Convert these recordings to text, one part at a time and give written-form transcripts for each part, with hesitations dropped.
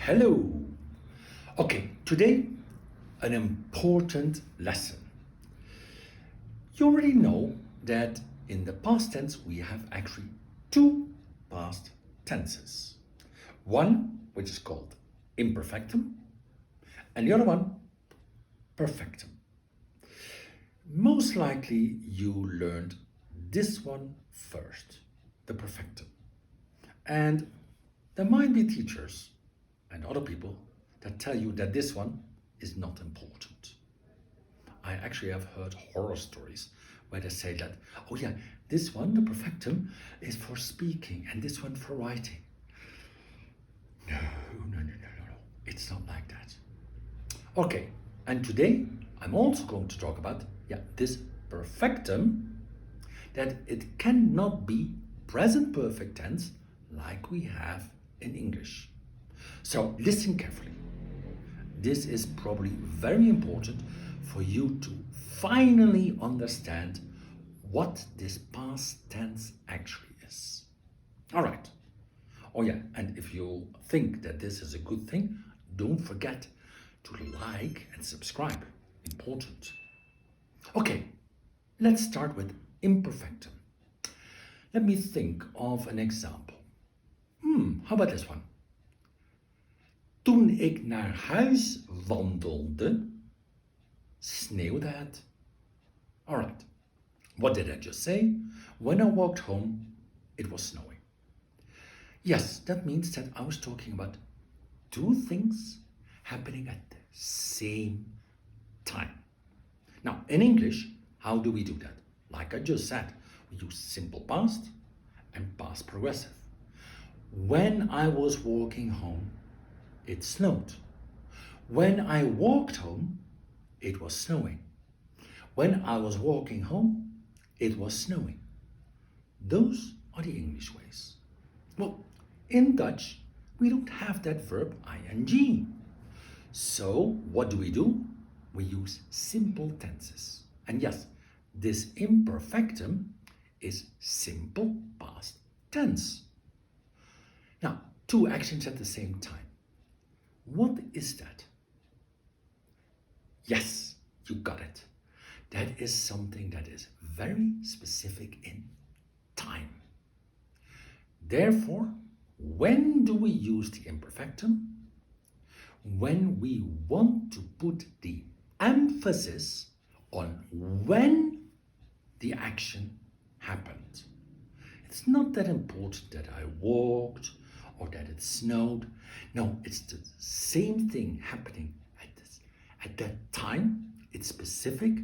Hello. Okay, today an important lesson. You already know that in the past tense we have actually two past tenses. One which is called imperfectum and the other one perfectum. Most likely you learned this one first, the perfectum. And there might be teachers and other people that tell you that this one is not important. I actually have heard horror stories where they say that, oh yeah, this one, the perfectum, is for speaking and this one for writing. No. It's not like that. Okay, and today I'm also going to talk about, this perfectum, that it cannot be present perfect tense like we have in English. So listen carefully. This is probably very important for you to finally understand what this past tense actually is. All right. Oh yeah, and if you think that this is a good thing, don't forget to like and subscribe. Important. Okay, let's start with imperfectum. Let me think of an example. How about this one? Toen ik naar huis wandelde, sneeuwde het. Alright, what did I just say? When I walked home, it was snowing. Yes, that means that I was talking about two things happening at the same time. Now, in English, how do we do that? Like I just said, we use simple past and past progressive. When I was walking home, it snowed. When I walked home, it was snowing. When I was walking home, it was snowing. Those are the English ways. Well, in Dutch, we don't have that verb ing. So what do? We use simple tenses. And yes, this imperfectum is simple past tense. Now, two actions at the same time. What is that? Yes, you got it. That is something that is very specific in time. Therefore, when do we use the imperfectum? When we want to put the emphasis on when the action happened. It's not that important that I walked or that it snowed. No, it's the same thing happening at that time. It's specific.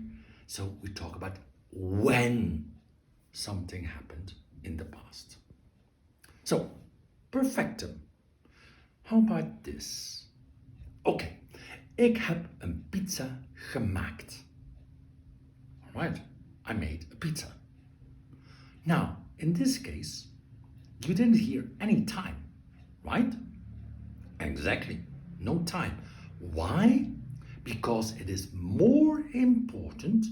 So we talk about when something happened in the past. So, perfectum. How about this? Oké, ik heb een pizza gemaakt. Alright, I made a pizza. Now, in this case, you didn't hear any time, right? Exactly, no time. Why? Because it is more important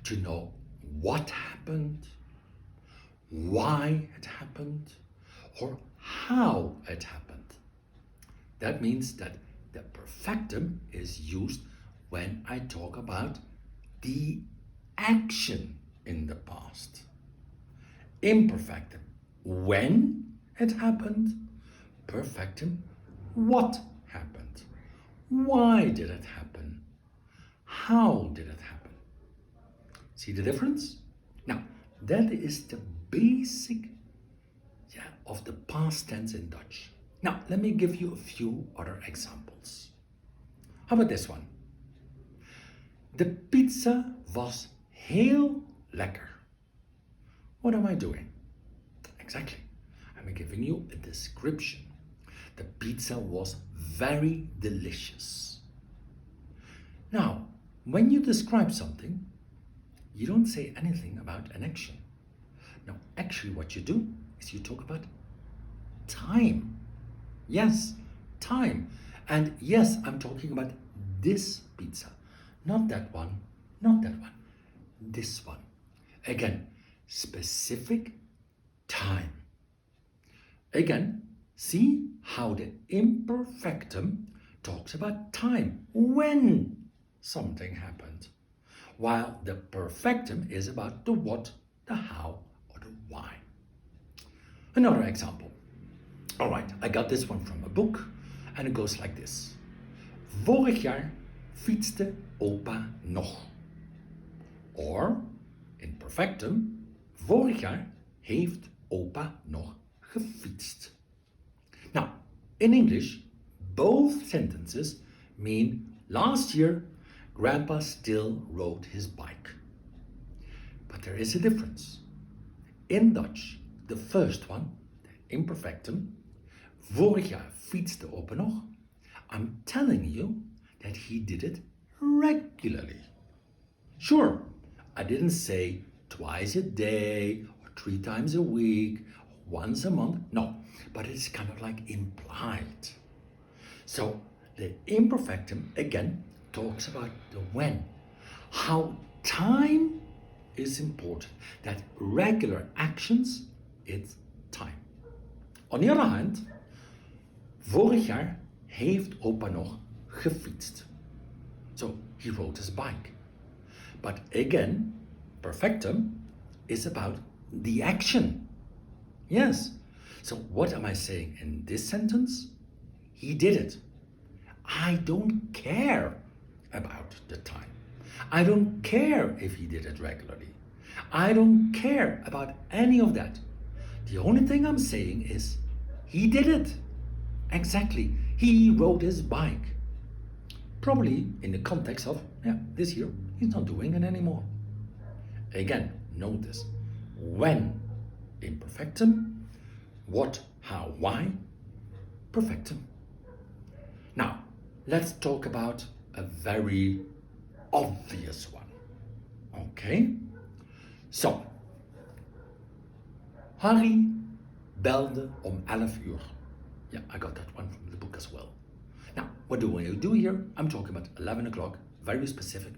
to know what happened, why it happened, or how it happened. That means that the perfectum is used when I talk about the action in the past. Imperfectum, when it happened. Perfectum, what happened. Why did it happen? How did it happen? See the difference? Now, that is the basic of the past tense in Dutch. Now, let me give you a few other examples. How about this one? De pizza was heel lekker. What am I doing? Exactly. I'm giving you a description. The pizza was very delicious. Now, when you describe something, you don't say anything about an action. No, actually what you do is you talk about time. Yes, time. And yes, I'm talking about this pizza. Not that one, not that one. This one. Again, specific time. Again, See how the imperfectum talks about time, when something happened, while the perfectum is about the what, the how, or the why. Another example. All right, I got this one from a book, and it goes like this. Vorig jaar fietste opa nog. Or, in perfectum, vorig jaar heeft opa nog gefietst. Now, in English, both sentences mean last year Grandpa still rode his bike. But there is a difference. In Dutch, the first one, the imperfectum, vorig jaar fietste opa nog, I'm telling you that he did it regularly. Sure, I didn't say twice a day or 3 times a week, or once a month. No, but it's kind of like implied. So the imperfectum again talks about the when, how time is important, that regular actions, it's time. On the other hand, vorig jaar heeft opa nog gefietst. So he rode his bike. But again, perfectum is about the action. Yes. So what am I saying in this sentence? He did it. I don't care about the time. I don't care if he did it regularly. I don't care about any of that. The only thing I'm saying is he did it. Exactly. He rode his bike. Probably in the context of, this year he's not doing it anymore. Again, notice when imperfectum, what, how, why, perfectum. Now, let's talk about a very obvious one. Okay? So, Harry belde 11 uur. Yeah, I got that one from the book as well. Now, what do we do here? I'm talking about 11 o'clock, very specific.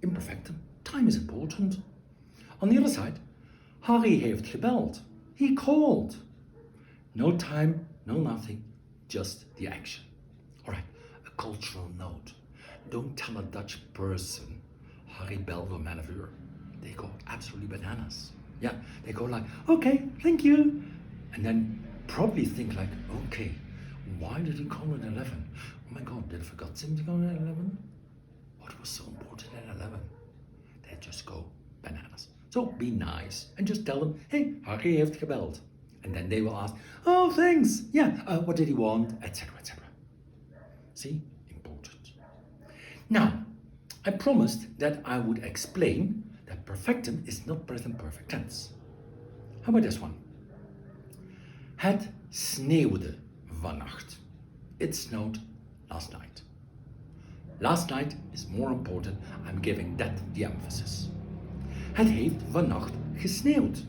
Imperfectum. Time is important. On the other side, Harry heeft gebeld. He called. No time, no nothing, just the action. All right, a cultural note. Don't tell a Dutch person, Harry belde 11 uur. They go absolutely bananas. Yeah, they go like, okay, thank you. And then probably think like, okay, why did he call it 11? Oh my God, did I forget him to call it 11? What was so important at 11? They just go bananas. So be nice and just tell them, hey, Harry heeft gebeld. And then they will ask, oh, thanks. Yeah, what did he want, etc., etc. See, important. Now, I promised that I would explain that perfectum is not present perfect tense. How about this one? Het sneeuwde vannacht. It snowed last night. Last night is more important. I'm giving that the emphasis. Het heeft vannacht gesneeuwd.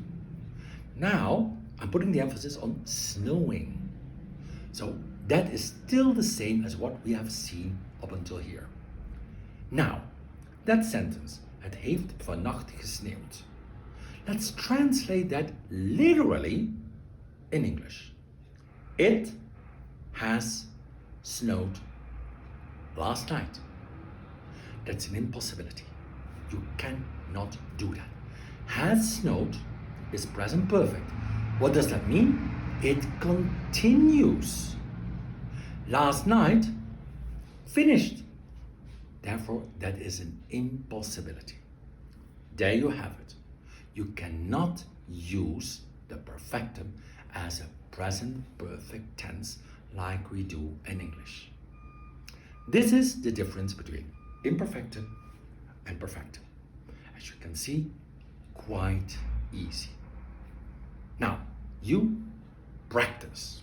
Now, I'm putting the emphasis on snowing. So that is still the same as what we have seen up until here. Now, that sentence, het heeft vannacht gesneeuwd. Let's translate that literally in English. It has snowed last night. That's an impossibility. You cannot do that. Has snowed is present perfect. What does that mean? It continues. Last night, finished. Therefore, that is an impossibility. There you have it. You cannot use the perfectum as a present perfect tense like we do in English. This is the difference between imperfectum and perfectum. As you can see, quite easy. Now, you practice.